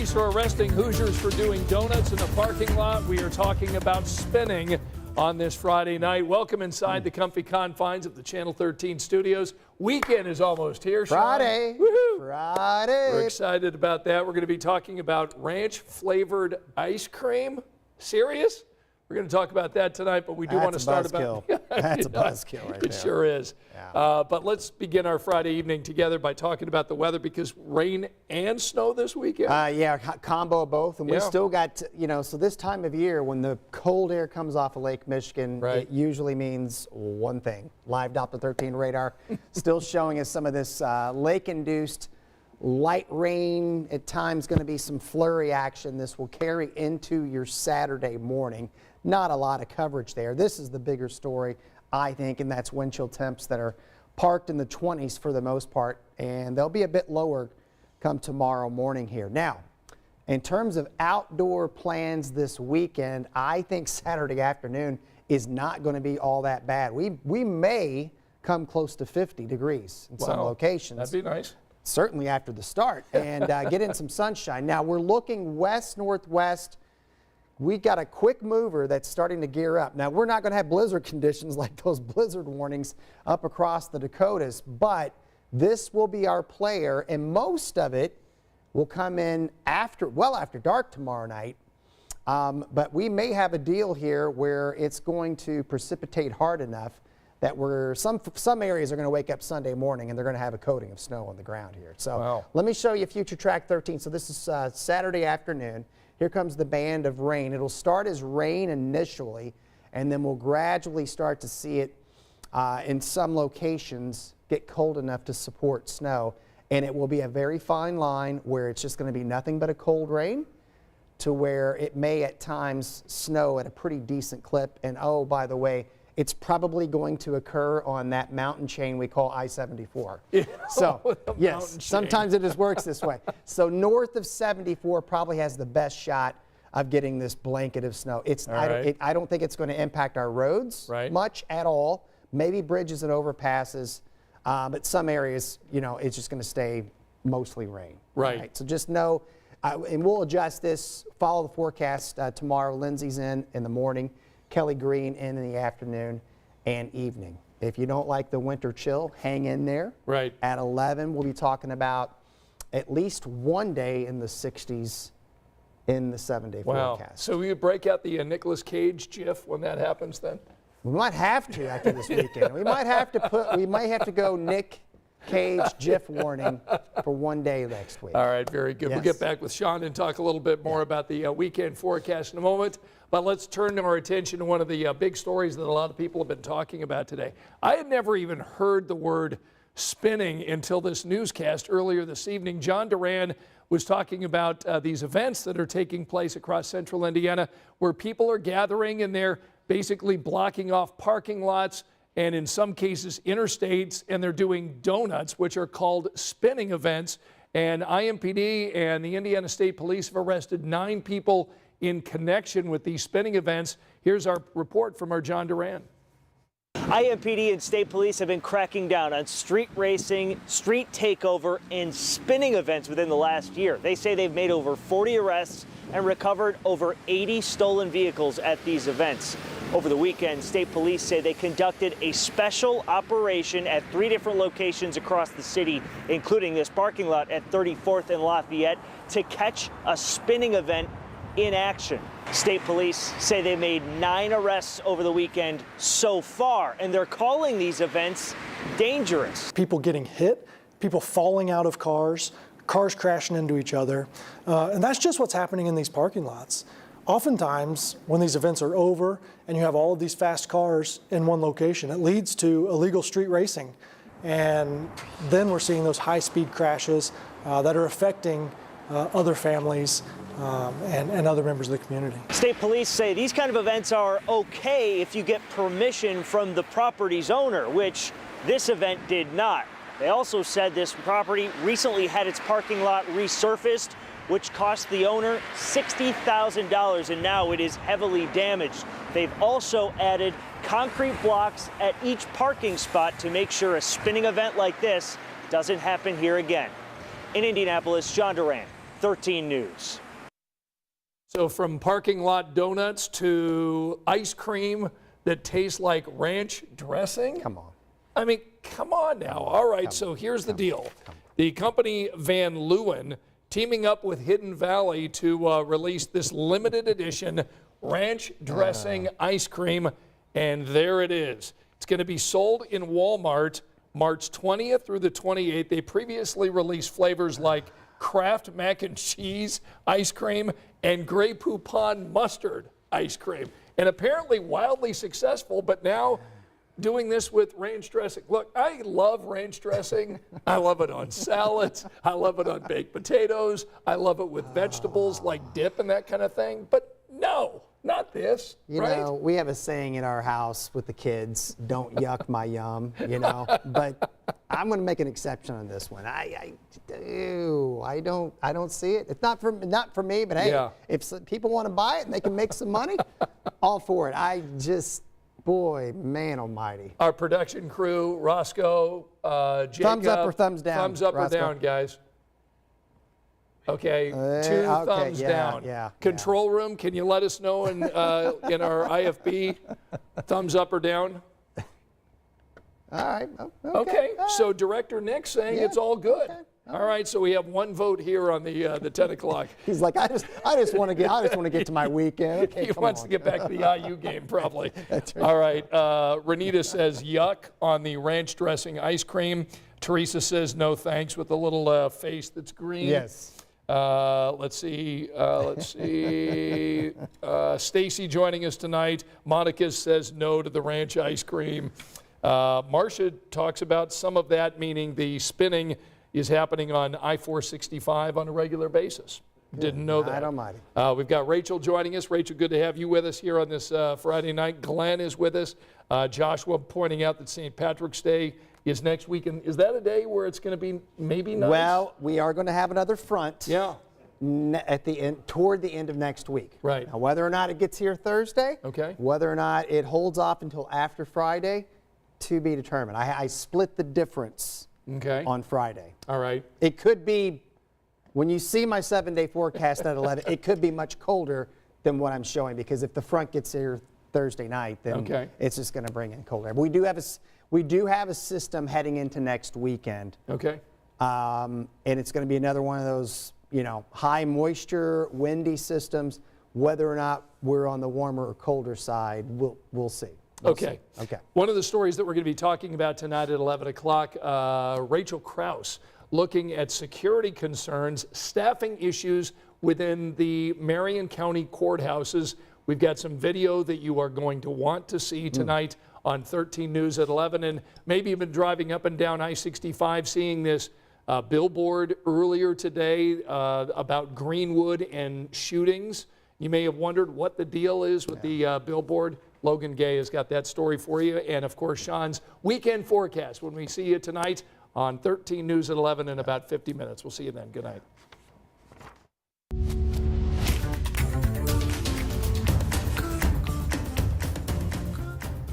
Police are arresting Hoosiers for doing donuts in the parking lot. We are talking about spinning on this Friday night. Welcome inside the comfy confines of the Channel 13 studios. Weekend is almost here, Sean. Friday. Woohoo. Friday. We're excited about that. We're going to be talking about ranch-flavored ice cream. Serious? We're going to talk about that tonight, but we do want to start about... That's a buzzkill right there. It sure is. Yeah. But let's begin our Friday evening together by talking about the weather, because rain and snow this weekend. Yeah, combo of both. And we still got, so this time of year when the cold air comes off of Lake Michigan, it usually means one thing. Live Doppler 13 radar still showing us some of this lake-induced light rain. At times going to be some flurry action. This will carry into your Saturday morning. Not a lot of coverage there. This is the bigger story, I think, and that's wind chill temps that are parked in the 20s for the most part, and they'll be a bit lower come tomorrow morning here. Now, in terms of outdoor plans this weekend, I think Saturday afternoon is not going to be all that bad. We may come close to 50 degrees in some locations. That'd be nice. Certainly after the start, and get in some sunshine. Now, we're looking west-northwest. We got a quick mover that's starting to gear up. Now, we're not going to have blizzard conditions like those blizzard warnings up across the Dakotas, but this will be our player, and most of it will come in after dark tomorrow night. But we may have a deal here where it's going to precipitate hard enough that some areas are going to wake up Sunday morning and they're going to have a coating of snow on the ground here. So let me show you Future Track 13. So this is Saturday afternoon. Here comes the band of rain. It'll start as rain initially, and then we'll gradually start to see it in some locations get cold enough to support snow. And it will be a very fine line where it's just going to be nothing but a cold rain to where it may at times snow at a pretty decent clip. And oh, by the way, it's probably going to occur on that mountain chain we call I-74. So, yes, sometimes it just works this way. So north of 74 probably has the best shot of getting this blanket of snow. I don't think it's going to impact our roads much at all. Maybe bridges and overpasses, but some areas, it's just going to stay mostly rain. Right. So just know, and we'll adjust this, follow the forecast tomorrow. Lindsay's in the morning. Kelly Green in the afternoon and evening. If you don't like the winter chill, hang in there. Right. At 11, we'll be talking about at least one day in the 60s in the 7-day forecast. So we break out the Nicolas Cage GIF when that happens then? We might have to after this weekend. We might have to go Nick Cage GIF warning for one day next week. All right, very good. We'll get back with Sean and talk a little bit more about the weekend forecast in a moment. But let's turn our attention to one of the big stories that a lot of people have been talking about today. I had never even heard the word spinning until this newscast earlier this evening. John Duran was talking about these events that are taking place across central Indiana where people are gathering and they're basically blocking off parking lots and in some cases interstates, and they're doing donuts, which are called spinning events. And IMPD and the Indiana State Police have arrested 9 people in connection with these spinning events. Here's our report from our John Duran. IMPD and state police have been cracking down on street racing, street takeover, and spinning events within the last year. They say they've made over 40 arrests and recovered over 80 stolen vehicles at these events. Over the weekend, state police say they conducted a special operation at 3 different locations across the city, including this parking lot at 34th and Lafayette, to catch a spinning event in action. State police say they made 9 arrests over the weekend so far, and they're calling these events dangerous. People getting hit, people falling out of cars, cars crashing into each other, and that's just what's happening in these parking lots. Oftentimes, when these events are over and you have all of these fast cars in one location, it leads to illegal street racing. And then we're seeing those high-speed crashes that are affecting other families and other members of the community. State police say these kind of events are okay if you get permission from the property's owner, which this event did not. They also said this property recently had its parking lot resurfaced, which cost the owner $60,000, and now it is heavily damaged. They've also added concrete blocks at each parking spot to make sure a spinning event like this doesn't happen here again. In Indianapolis, John Duran, 13 News. So from parking lot donuts to ice cream that tastes like ranch dressing? Come on. I mean, come on now. All right, so here's the deal. The company Van Leeuwen teaming up with Hidden Valley to release this limited edition ranch dressing ice cream, and there it is. It's going to be sold in Walmart March 20th through the 28th. They previously released flavors like Kraft mac and cheese ice cream and Grey Poupon mustard ice cream, and apparently wildly successful, but now doing this with ranch dressing. Look, I love ranch dressing. I love it on salads. I love it on baked potatoes. I love it with vegetables like dip and that kind of thing. But no, not this, You right? know, we have a saying in our house with the kids, don't yuck my yum, you know, but I'm going to make an exception on this one. I don't see it. It's not for me, but hey, Yeah. if people want to buy it and they can make some money, all for it. Boy, man almighty. Our production crew, Roscoe, Jacob. Thumbs up or thumbs down, Thumbs up Roscoe? or down, guys. Okay, two okay, thumbs yeah, down. yeah, Control room, can you let us know in our IFB, thumbs up or down? All right. Okay, so Director Nick saying it's all good. okay, All right, so we have one vote here on the 10 o'clock. He's like, I just want to get to my weekend. Okay, He come wants on. to get back to the IU game, probably. That's right. All right, Renita says yuck on the ranch dressing ice cream. Teresa says no thanks with a little face that's green. Yes. Let's see. Stacy joining us tonight. Monica says no to the ranch ice cream. Marcia talks about some of that, meaning the spinning is happening on I-465 on a regular basis. Didn't know that. God almighty. We've got Rachel joining us. Rachel, good to have you with us here on this Friday night. Glenn is with us. Joshua pointing out that St. Patrick's Day is next weekend. Is that a day where it's going to be maybe nice? Well, we are going to have another front. Yeah. At the end, toward the end of next week. Right. Now, whether or not it gets here Thursday, Okay. whether or not it holds off until after Friday, to be determined. I split the difference Okay. on Friday. All right. It could be, when you see my 7-day forecast at 11, it could be much colder than what I'm showing, because if the front gets here Thursday night, then Okay. it's just going to bring in cold air. But we do have a system heading into next weekend, Okay. and it's going to be another one of those, high moisture, windy systems. Whether or not we're on the warmer or colder side, we'll see. We'll Okay. see. Okay. One of the stories that we're going to be talking about tonight at 11 o'clock, Rachel Krause looking at security concerns, staffing issues within the Marion County courthouses. We've got some video that you are going to want to see tonight on 13 News at 11, and maybe you've been driving up and down I-65 seeing this billboard earlier today about Greenwood and shootings. You may have wondered what the deal is with the billboard. Logan Gay has got that story for you. And of course, Sean's weekend forecast when we see you tonight on 13 News at 11 in about 50 minutes. We'll see you then. Good night.